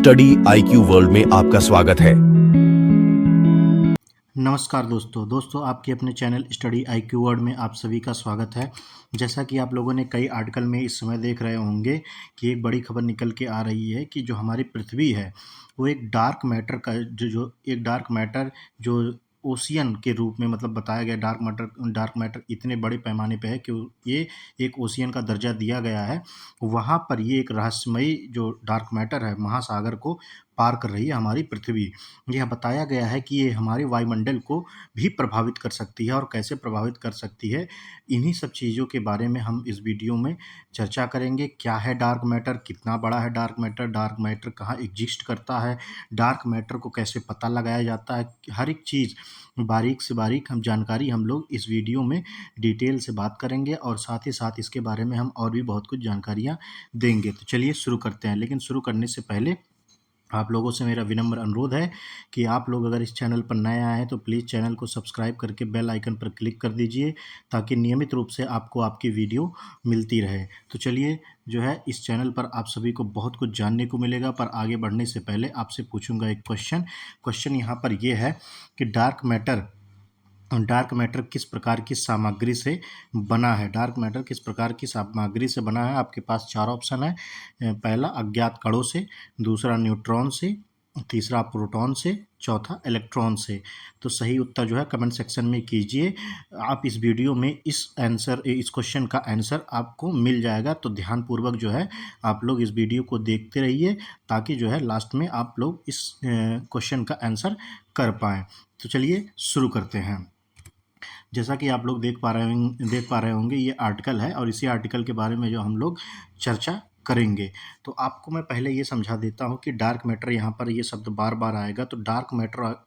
Study IQ world में आपका स्वागत है। नमस्कार दोस्तों आपके अपने चैनल स्टडी आईक्यू वर्ल्ड में आप सभी का स्वागत है। जैसा कि आप लोगों ने कई आर्टिकल में इस समय देख रहे होंगे कि एक बड़ी खबर निकल के आ रही है कि जो हमारी पृथ्वी है वो एक डार्क मैटर का एक डार्क मैटर जो ओशियन के रूप में मतलब बताया गया। डार्क मैटर इतने बड़े पैमाने पे है कि ये एक ओशियन का दर्जा दिया गया है। वहाँ पर ये एक रहस्यमयी जो डार्क मैटर है महासागर को पार कर रही है हमारी पृथ्वी। यह बताया गया है कि ये हमारे वायुमंडल को भी प्रभावित कर सकती है और कैसे प्रभावित कर सकती है, इन्हीं सब चीज़ों के बारे में हम इस वीडियो में चर्चा करेंगे। क्या है डार्क मैटर, कितना बड़ा है डार्क मैटर कहाँ एग्जिस्ट करता है, डार्क मैटर को कैसे पता लगाया जाता है, हर एक चीज़ बारीक से बारीक जानकारी हम लोग इस वीडियो में डिटेल से बात करेंगे और साथ ही साथ इसके बारे में हम और भी बहुत कुछ जानकारियाँ देंगे। तो चलिए शुरू करते हैं, लेकिन शुरू करने से पहले आप लोगों से मेरा विनम्र अनुरोध है कि आप लोग अगर इस चैनल पर नए आए हैं तो प्लीज़ चैनल को सब्सक्राइब करके बेल आइकन पर क्लिक कर दीजिए ताकि नियमित रूप से आपको आपकी वीडियो मिलती रहे। तो चलिए जो है इस चैनल पर आप सभी को बहुत कुछ जानने को मिलेगा, पर आगे बढ़ने से पहले आपसे पूछूंगा एक क्वेश्चन यहाँ पर ये है कि डार्क मैटर किस प्रकार की सामग्री से बना है। डार्क मैटर किस प्रकार की सामग्री से बना है। आपके पास चार ऑप्शन है। पहला अज्ञात कणों से, दूसरा न्यूट्रॉन से, तीसरा प्रोटॉन से, चौथा इलेक्ट्रॉन से। तो सही उत्तर जो है कमेंट सेक्शन में कीजिए। आप इस वीडियो में इस क्वेश्चन का आंसर आपको मिल जाएगा, तो ध्यानपूर्वक जो है आप लोग इस वीडियो को देखते रहिए ताकि जो है लास्ट में आप लोग इस क्वेश्चन का आंसर कर पाएँ। तो चलिए शुरू करते हैं। जैसा कि आप लोग देख पा रहे होंगे ये आर्टिकल है और इसी आर्टिकल के बारे में जो हम लोग चर्चा करेंगे। तो आपको मैं पहले ये समझा देता हूँ कि डार्क मैटर, यहाँ पर ये शब्द बार बार आएगा। तो डार्क मैटर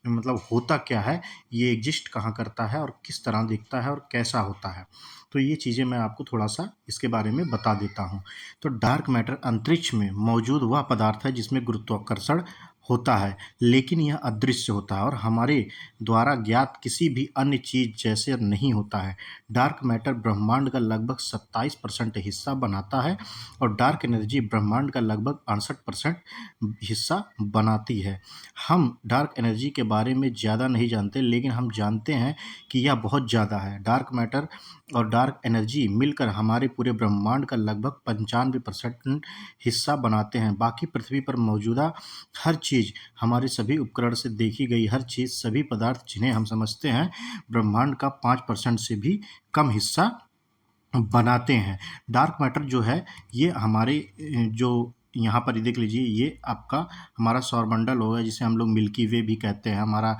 मतलब होता क्या है, ये एग्जिस्ट कहाँ करता है और किस तरह दिखता है और कैसा होता है, तो ये चीज़ें मैं आपको थोड़ा सा इसके बारे में बता देता हूँ। तो डार्क मैटर अंतरिक्ष में मौजूद वह पदार्थ है जिसमें गुरुत्वाकर्षण होता है, लेकिन यह अदृश्य होता है और हमारे द्वारा ज्ञात किसी भी अन्य चीज़ जैसे नहीं होता है। डार्क मैटर ब्रह्मांड का लगभग 27% हिस्सा बनाता है और डार्क एनर्जी ब्रह्मांड का लगभग 68% हिस्सा बनाती है। हम डार्क एनर्जी के बारे में ज़्यादा नहीं जानते, लेकिन हम जानते हैं कि यह बहुत ज़्यादा है। डार्क मैटर और डार्क एनर्जी मिलकर हमारे पूरे ब्रह्मांड का लगभग 95% हिस्सा बनाते हैं। बाकी पृथ्वी पर मौजूदा हर चीज़, हमारे सभी उपकरण से देखी गई हर चीज़, सभी पदार्थ जिन्हें हम समझते हैं, ब्रह्मांड का 5% से भी कम हिस्सा बनाते हैं। डार्क मैटर जो है ये हमारे जो यहाँ पर देख लीजिए, ये आपका हमारा सौरमंडल होगा जिसे हम लोग मिल्की वे भी कहते हैं। हमारा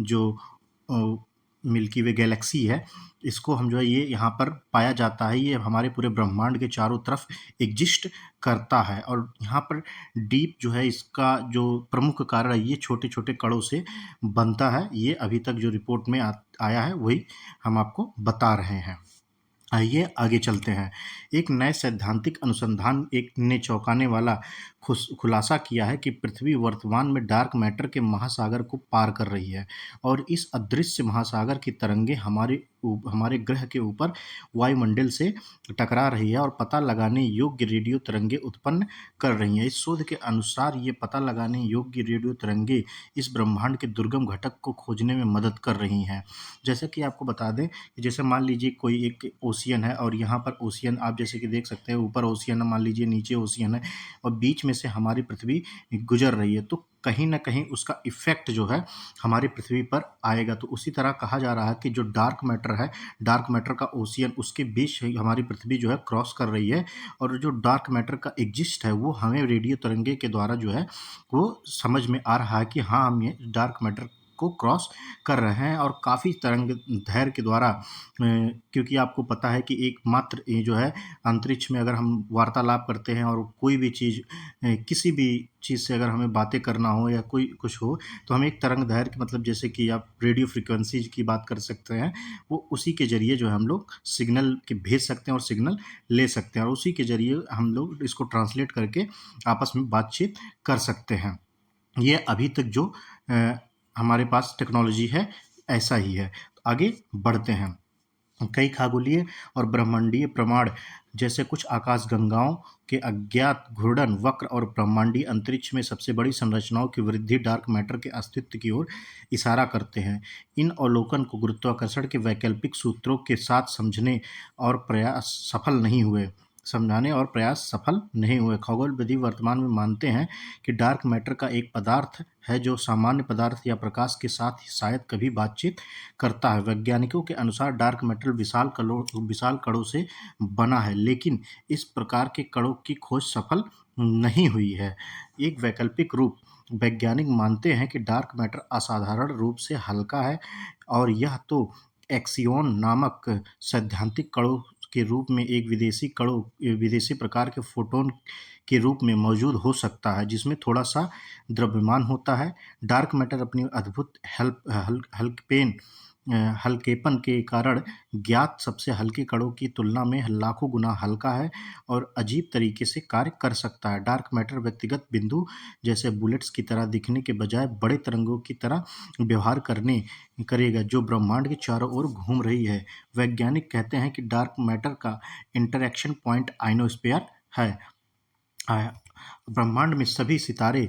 जो मिल्की वे गैलेक्सी है, इसको हम जो है ये यहाँ पर पाया जाता है। ये हमारे पूरे ब्रह्मांड के चारों तरफ एग्जिस्ट करता है और यहाँ पर डीप जो है इसका जो प्रमुख कारण है, ये छोटे छोटे कणों से बनता है। ये अभी तक जो रिपोर्ट में आया है वही हम आपको बता रहे हैं। आइए आगे चलते हैं। एक नए सैद्धांतिक अनुसंधान ने चौंकाने वाला खुलासा किया है कि पृथ्वी वर्तमान में डार्क मैटर के महासागर को पार कर रही है और इस अदृश्य महासागर की तरंगें हमारे ग्रह के ऊपर वायुमंडल से टकरा रही है और पता लगाने योग्य रेडियो तरंगें उत्पन्न कर रही हैं। इस शोध के अनुसार ये पता लगाने योग्य रेडियो तरंगें इस ब्रह्मांड के दुर्गम घटक को खोजने में मदद कर रही हैं। जैसा कि आपको बता दें कि जैसे मान लीजिए कोई एक ओशियन है और यहाँ पर ओशियन आप जैसे कि देख सकते हैं, ऊपर ओशियन है, मान लीजिए नीचे ओशियन है और बीच में से हमारी पृथ्वी गुजर रही है, तो कहीं ना कहीं उसका इफेक्ट जो है हमारी पृथ्वी पर आएगा। तो उसी तरह कहा जा रहा है कि जो डार्क मैटर है, डार्क मैटर का ओशियन, उसके बीच हमारी पृथ्वी जो है क्रॉस कर रही है और जो डार्क मैटर का एग्जिस्ट है वो हमें रेडियो तरंगे के द्वारा जो है वो समझ में आ रहा है कि हाँ, हम ये डार्क मैटर को क्रॉस कर रहे हैं। और काफ़ी तरंग दैर्घ्य के द्वारा, क्योंकि आपको पता है कि एकमात्र ये जो है अंतरिक्ष में अगर हम वार्तालाप करते हैं और कोई भी चीज़, किसी भी चीज़ से अगर हमें बातें करना हो या कोई कुछ हो, तो हम एक तरंग दैर्घ्य मतलब जैसे कि आप रेडियो फ्रिक्वेंसी की बात कर सकते हैं, वो उसी के ज़रिए जो है हम लोग सिग्नल के भेज सकते हैं और सिग्नल ले सकते हैं और उसी के ज़रिए हम लोग इसको ट्रांसलेट करके आपस में बातचीत कर सकते हैं। ये अभी तक जो हमारे पास टेक्नोलॉजी है ऐसा ही है। तो आगे बढ़ते हैं। कई खगोलीय और ब्रह्मांडीय प्रमाण जैसे कुछ आकाशगंगाओं के अज्ञात घूर्णन वक्र और ब्रह्मांडीय अंतरिक्ष में सबसे बड़ी संरचनाओं की वृद्धि डार्क मैटर के अस्तित्व की ओर इशारा करते हैं। इन अवलोकन को गुरुत्वाकर्षण के वैकल्पिक सूत्रों के साथ समझाने और प्रयास सफल नहीं हुए। खगोलविद वर्तमान में मानते हैं कि डार्क मैटर का एक पदार्थ है जो सामान्य पदार्थ या प्रकाश के साथ ही शायद कभी बातचीत करता है। वैज्ञानिकों के अनुसार डार्क मैटर विशाल कणों से बना है, लेकिन इस प्रकार के कणों की खोज सफल नहीं हुई है। एक वैकल्पिक रूप वैज्ञानिक मानते हैं कि डार्क मैटर असाधारण रूप से हल्का है और यह तो एक्सियॉन नामक सैद्धांतिक कणों के रूप में एक विदेशी प्रकार के फोटोन के रूप में मौजूद हो सकता है, जिसमें थोड़ा सा द्रव्यमान होता है। डार्क मैटर अपनी अद्भुत हल्केपन के कारण ज्ञात सबसे हल्के कणों की तुलना में लाखों गुना हल्का है और अजीब तरीके से कार्य कर सकता है। डार्क मैटर व्यक्तिगत बिंदु जैसे बुलेट्स की तरह दिखने के बजाय बड़े तरंगों की तरह व्यवहार करेगा जो ब्रह्मांड के चारों ओर घूम रही है। वैज्ञानिक कहते हैं कि डार्क मैटर का इंटरैक्शन पॉइंट आइनोस्फीयर है। ब्रह्मांड में सभी सितारे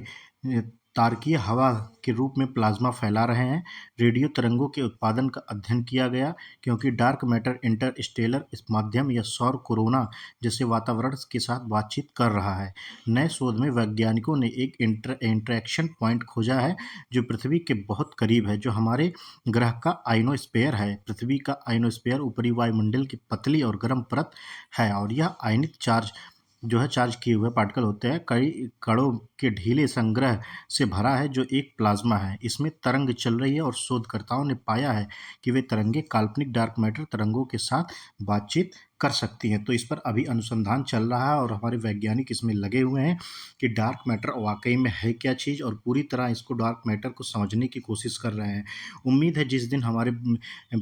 तारकीय हवा के रूप में प्लाज्मा फैला रहे हैं। रेडियो तरंगों के उत्पादन का अध्ययन किया गया क्योंकि डार्क मैटर इंटरस्टेलर माध्यम या सौर कोरोना जैसे वातावरण के साथ बातचीत कर रहा है। नए शोध में वैज्ञानिकों ने एक इंटरैक्शन पॉइंट खोजा है जो पृथ्वी के बहुत करीब है, जो हमारे ग्रह का आइनोस्फीयर है। पृथ्वी का आइनोस्फीयर ऊपरी वायुमंडल की पतली और गर्म परत है और यह आयनित चार्ज किए हुए पार्टिकल होते हैं। कई कणों के ढीले संग्रह से भरा है जो एक प्लाज्मा है। इसमें तरंग चल रही है और शोधकर्ताओं ने पाया है कि वे तरंगें काल्पनिक डार्क मैटर तरंगों के साथ बातचीत कर सकती हैं। तो इस पर अभी अनुसंधान चल रहा है और हमारे वैज्ञानिक इसमें लगे हुए हैं कि डार्क मैटर वाकई में है क्या चीज़, और पूरी तरह इसको डार्क मैटर को समझने की कोशिश कर रहे हैं। उम्मीद है जिस दिन हमारे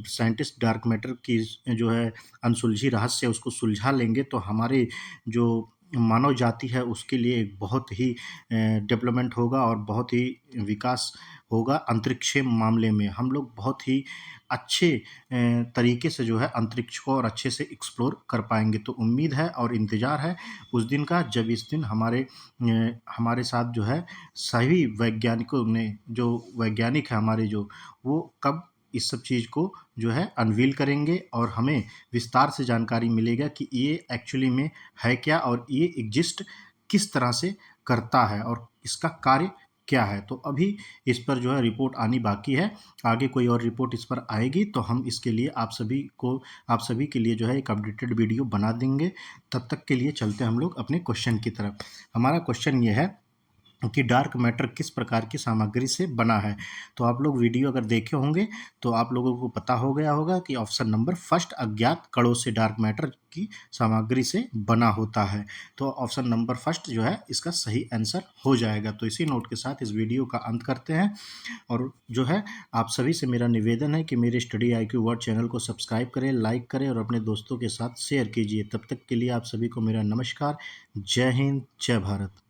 साइंटिस्ट डार्क मैटर की जो है अनसुलझी रहस्य उसको सुलझा लेंगे तो हमारे जो मानव जाति है उसके लिए एक बहुत ही डेवलपमेंट होगा और बहुत ही विकास होगा। अंतरिक्ष मामले में हम लोग बहुत ही अच्छे तरीके से जो है अंतरिक्ष को और अच्छे से एक्सप्लोर कर पाएंगे। तो उम्मीद है और इंतज़ार है उस दिन का जब इस दिन हमारे साथ जो है सभी वैज्ञानिकों ने जो वैज्ञानिक है हमारे जो वो कब इस सब चीज़ को जो है अनवील करेंगे और हमें विस्तार से जानकारी मिलेगा कि ये एक्चुअली में है क्या और ये एग्जिस्ट किस तरह से करता है और इसका कार्य क्या है। तो अभी इस पर जो है रिपोर्ट आनी बाकी है। आगे कोई और रिपोर्ट इस पर आएगी तो हम इसके लिए आप सभी के लिए जो है एक अपडेटेड वीडियो बना देंगे। तब तक के लिए चलते हैं हम लोग अपने क्वेश्चन की तरफ। हमारा क्वेश्चन ये है कि डार्क मैटर किस प्रकार की सामग्री से बना है। तो आप लोग वीडियो अगर देखे होंगे तो आप लोगों को पता हो गया होगा कि ऑप्शन नंबर फर्स्ट अज्ञात कणों से डार्क मैटर की सामग्री से बना होता है। तो ऑप्शन नंबर फर्स्ट जो है इसका सही आंसर हो जाएगा। तो इसी नोट के साथ इस वीडियो का अंत करते हैं और जो है आप सभी से मेरा निवेदन है कि मेरे स्टडी IQ वर्ड चैनल को सब्सक्राइब करें, लाइक करें और अपने दोस्तों के साथ शेयर कीजिए। तब तक के लिए आप सभी को मेरा नमस्कार। जय हिंद, जय भारत।